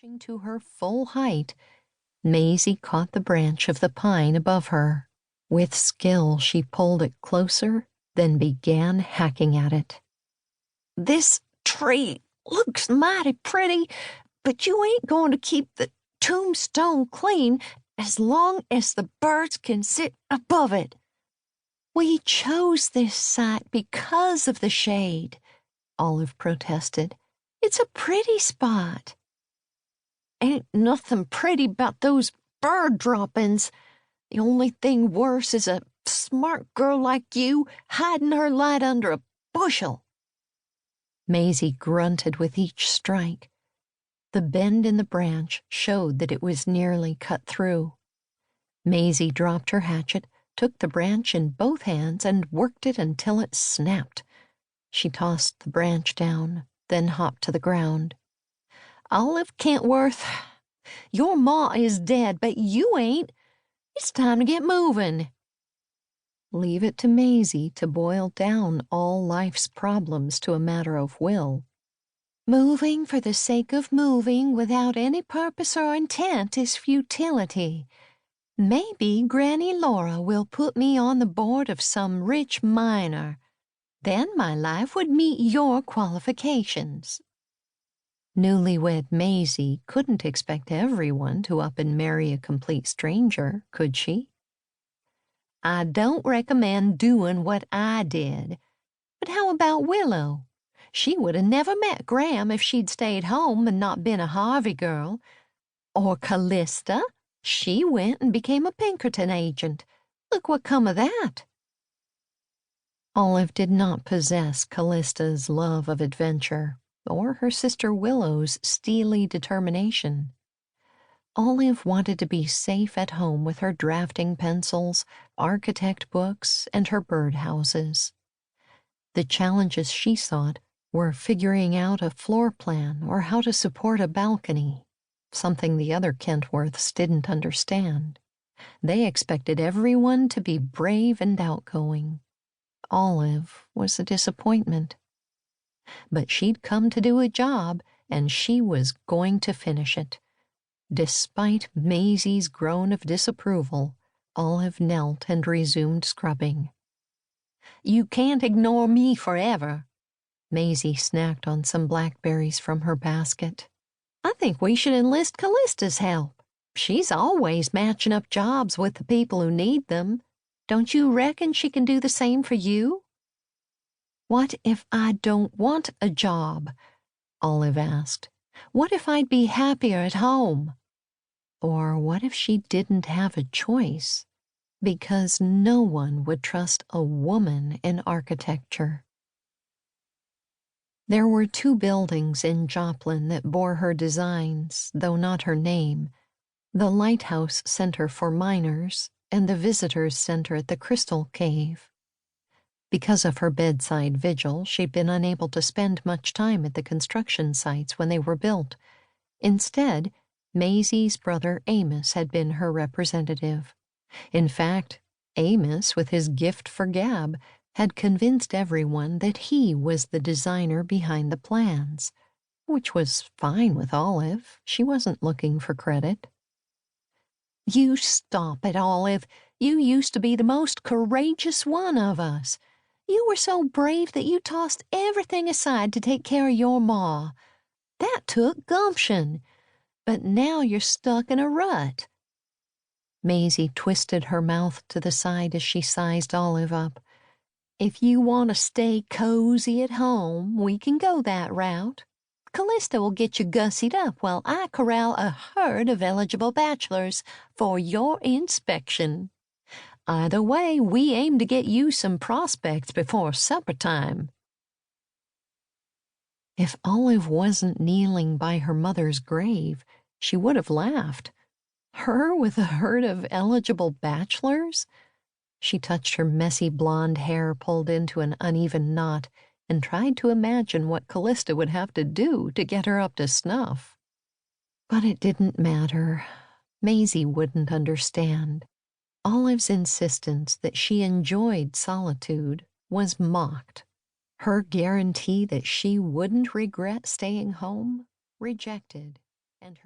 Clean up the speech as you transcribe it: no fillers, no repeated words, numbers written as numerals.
Reaching to her full height, Maisie caught the branch of the pine above her. With skill, she pulled it closer, then began hacking at it. "This tree looks mighty pretty, but you ain't going to keep the tombstone clean as long as the birds can sit above it." "We chose this site because of the shade," Olive protested. "It's a pretty spot." "Ain't nothing pretty about those bird droppings. The only thing worse is a smart girl like you hiding her light under a bushel." Maisie grunted with each strike. The bend in the branch showed that it was nearly cut through. Maisie dropped her hatchet, took the branch in both hands, and worked it until it snapped. She tossed the branch down, then hopped to the ground. "Olive Kentworth, your ma is dead, but you ain't. It's time to get moving." Leave it to Maisie to boil down all life's problems to a matter of will. "Moving for the sake of moving without any purpose or intent is futility. Maybe Granny Laura will put me on the board of some rich miner. Then my life would meet your qualifications." Newlywed Maisie couldn't expect everyone to up and marry a complete stranger, could she? "I don't recommend doing what I did. But how about Willow? She would have never met Graham if she'd stayed home and not been a Harvey girl. Or Callista? She went and became a Pinkerton agent. Look what come of that." Olive did not possess Callista's love of adventure or her sister Willow's steely determination. Olive wanted to be safe at home with her drafting pencils, architect books, and her birdhouses. The challenges she sought were figuring out a floor plan or how to support a balcony, something the other Kentworths didn't understand. They expected everyone to be brave and outgoing. Olive was a disappointment. But she'd come to do a job, and she was going to finish it. Despite Maisie's groan of disapproval, Olive knelt and resumed scrubbing. "You can't ignore me forever." Maisie snacked on some blackberries from her basket. "I think we should enlist Callista's help. She's always matching up jobs with the people who need them. Don't you reckon she can do the same for you?" "What if I don't want a job?" Olive asked. "What if I'd be happier at home?" Or what if she didn't have a choice? Because no one would trust a woman in architecture. There were 2 buildings in Joplin that bore her designs, though not her name: the Lighthouse Center for Miners and the Visitors Center at the Crystal Cave. Because of her bedside vigil, she'd been unable to spend much time at the construction sites when they were built. Instead, Maisie's brother Amos had been her representative. In fact, Amos, with his gift for gab, had convinced everyone that he was the designer behind the plans, which was fine with Olive. She wasn't looking for credit. "You stop it, Olive. You used to be the most courageous one of us. You were so brave that you tossed everything aside to take care of your ma. That took gumption. But now you're stuck in a rut." Maisie twisted her mouth to the side as she sized Olive up. "If you want to stay cozy at home, we can go that route. Callista will get you gussied up while I corral a herd of eligible bachelors for your inspection. Either way, we aim to get you some prospects before supper time." If Olive wasn't kneeling by her mother's grave, she would have laughed. Her with a herd of eligible bachelors? She touched her messy blonde hair pulled into an uneven knot and tried to imagine what Callista would have to do to get her up to snuff. But it didn't matter. Maisie wouldn't understand. Olive's insistence that she enjoyed solitude was mocked. Her guarantee that she wouldn't regret staying home, rejected. and her